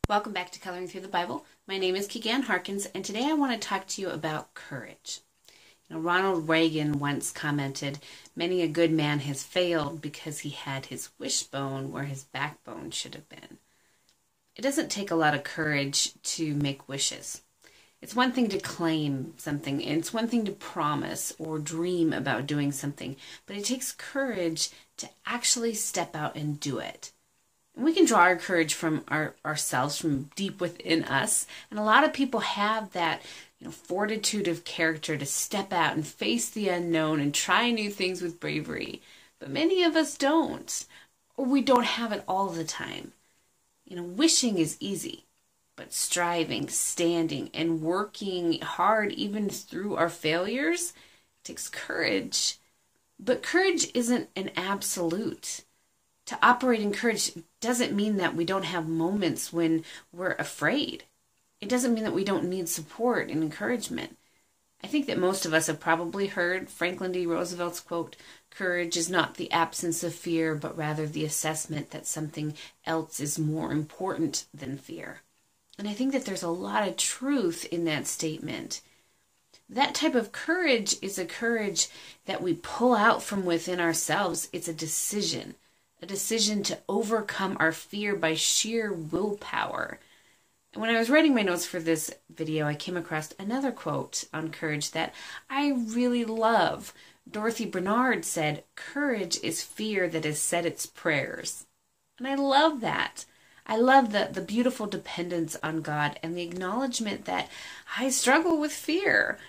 Welcome back to Coloring Through the Bible. My name is Keegan Harkins, and today I want to talk to you about courage. Ronald Reagan once commented, "Many a good man has failed because he had his wishbone where his backbone should have been." It doesn't take a lot of courage to make wishes. It's one thing to claim something, and it's one thing to promise or dream about doing something, but it takes courage to actually step out and do it. And we can draw our courage from ourselves, from deep within us. And a lot of people have that, fortitude of character to step out and face the unknown and try new things with bravery. But many of us don't, or we don't have it all the time. Wishing is easy, but striving, standing, and working hard even through our failures takes courage. But courage isn't an absolute. To operate in courage doesn't mean that we don't have moments when we're afraid. It doesn't mean that we don't need support and encouragement. I think that most of us have probably heard Franklin D. Roosevelt's quote, "Courage is not the absence of fear, but rather the assessment that something else is more important than fear." And I think that there's a lot of truth in that statement. That type of courage is a courage that we pull out from within ourselves. It's a decision to overcome our fear by sheer willpower. And when I was writing my notes for this video, I came across another quote on courage that I really love. Dorothy Bernard said, "Courage is fear that has said its prayers." And I love that. I love the beautiful dependence on God and the acknowledgement that I struggle with fear.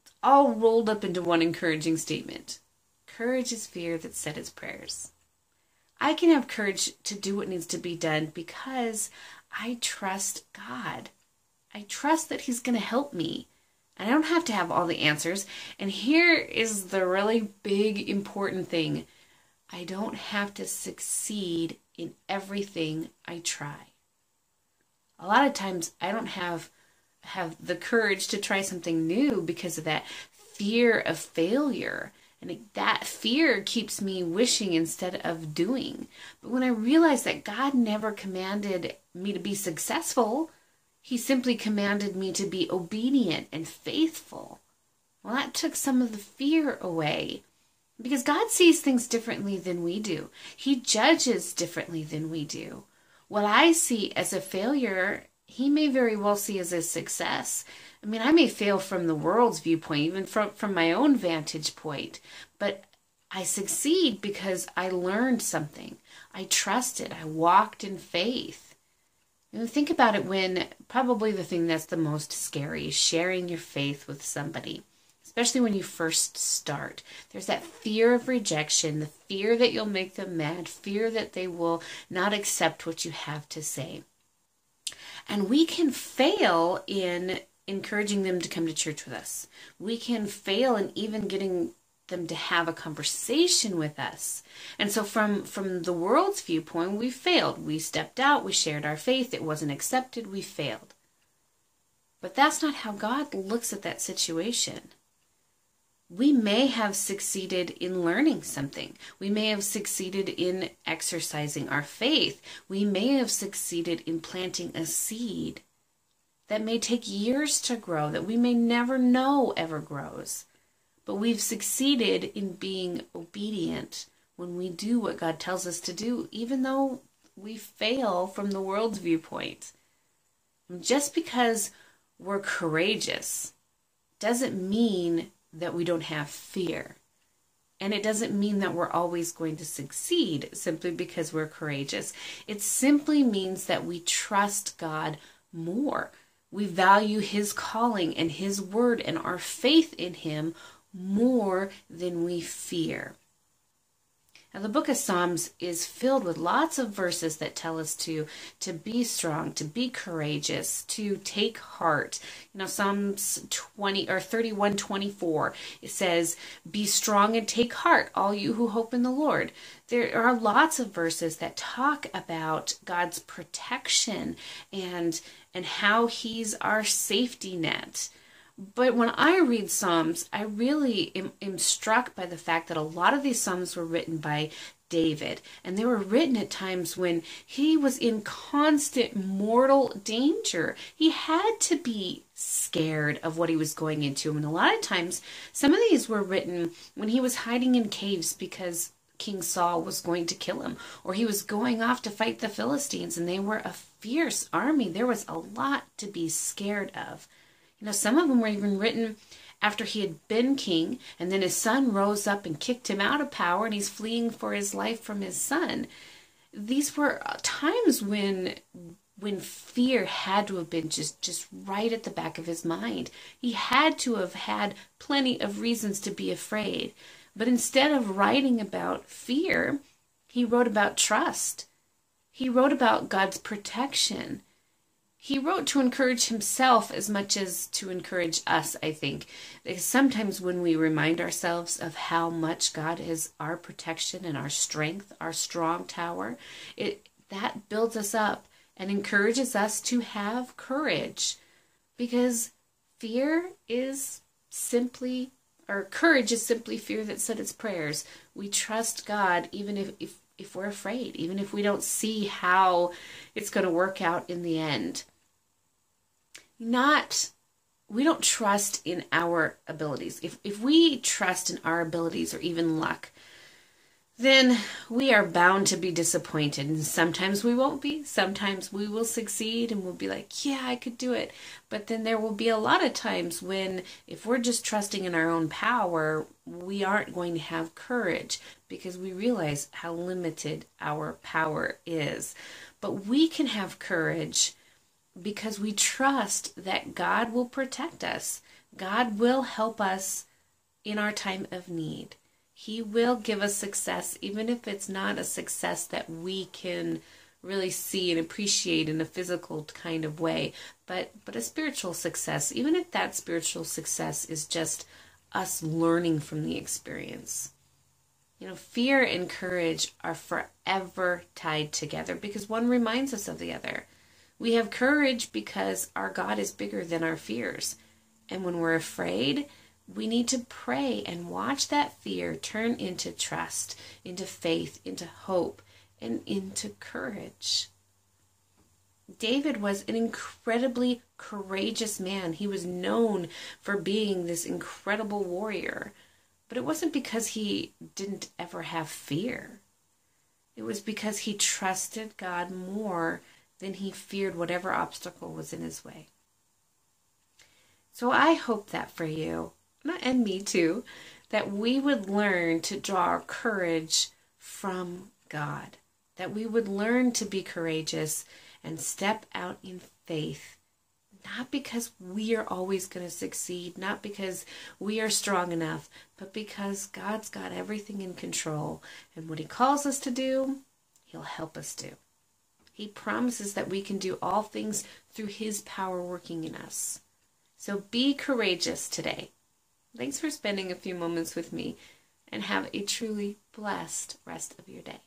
It's all rolled up into one encouraging statement. Courage is fear that said its prayers. I can have courage to do what needs to be done because I trust God. I trust that He's going to help me. And I don't have to have all the answers. And here is the really big, important thing. I don't have to succeed in everything I try. A lot of times I don't have the courage to try something new because of that fear of failure. And that fear keeps me wishing instead of doing. But when I realized that God never commanded me to be successful, He simply commanded me to be obedient and faithful. Well, that took some of the fear away. Because God sees things differently than we do. He judges differently than we do. What I see as a failure, He may very well see as a success. I mean, I may fail from the world's viewpoint, even from my own vantage point, but I succeed because I learned something. I trusted. I walked in faith. Think about it when probably the thing that's the most scary is sharing your faith with somebody, especially when you first start. There's that fear of rejection, the fear that you'll make them mad, fear that they will not accept what you have to say. And we can fail in encouraging them to come to church with us. We can fail in even getting them to have a conversation with us. And so from the world's viewpoint, we failed. We stepped out, we shared our faith, it wasn't accepted, we failed. But that's not how God looks at that situation. We may have succeeded in learning something. We may have succeeded in exercising our faith. We may have succeeded in planting a seed that may take years to grow, that we may never know ever grows. But we've succeeded in being obedient when we do what God tells us to do, even though we fail from the world's viewpoint. And just because we're courageous doesn't mean that we don't have fear. And it doesn't mean that we're always going to succeed simply because we're courageous. It simply means that we trust God more. We value His calling and His word and our faith in Him more than we fear. Now, the book of Psalms is filled with lots of verses that tell us to be strong, to be courageous, to take heart. Psalms 31:24, it says, "Be strong and take heart, all you who hope in the Lord." There are lots of verses that talk about God's protection and how He's our safety net. But when I read Psalms, I really am struck by the fact that a lot of these Psalms were written by David, and they were written at times when he was in constant mortal danger. He had to be scared of what he was going into. And a lot of times, some of these were written when he was hiding in caves because King Saul was going to kill him, or he was going off to fight the Philistines, and they were a fierce army. There was a lot to be scared of. Some of them were even written after he had been king, and then his son rose up and kicked him out of power, and he's fleeing for his life from his son. These were times when fear had to have been just right at the back of his mind. He had to have had plenty of reasons to be afraid. But instead of writing about fear, he wrote about trust. He wrote about God's protection. He wrote to encourage himself as much as to encourage us, I think. Because sometimes when we remind ourselves of how much God is our protection and our strength, our strong tower, that builds us up and encourages us to have courage. Because courage is simply fear that said its prayers. We trust God even if we're afraid, even if we don't see how it's going to work out in the end. We don't trust in our abilities. If we trust in our abilities or even luck, then we are bound to be disappointed. And sometimes we won't be. Sometimes we will succeed and we'll be like, yeah, I could do it. But then there will be a lot of times when, if we're just trusting in our own power, we aren't going to have courage because we realize how limited our power is. But we can have courage because we trust that God will protect us. God will help us in our time of need. He will give us success, even if it's not a success that we can really see and appreciate in a physical kind of way, but a spiritual success, even if that spiritual success is just us learning from the experience. Fear and courage are forever tied together because one reminds us of the other. We have courage because our God is bigger than our fears. And when we're afraid, we need to pray and watch that fear turn into trust, into faith, into hope, and into courage. David was an incredibly courageous man. He was known for being this incredible warrior. But it wasn't because he didn't ever have fear. It was because he trusted God more than he feared whatever obstacle was in his way. So I hope that for you, and me too, that we would learn to draw our courage from God, that we would learn to be courageous and step out in faith, not because we are always going to succeed, not because we are strong enough, but because God's got everything in control, and what he calls us to do, he'll help us do. He promises that we can do all things through his power working in us. So be courageous today. Thanks for spending a few moments with me, and have a truly blessed rest of your day.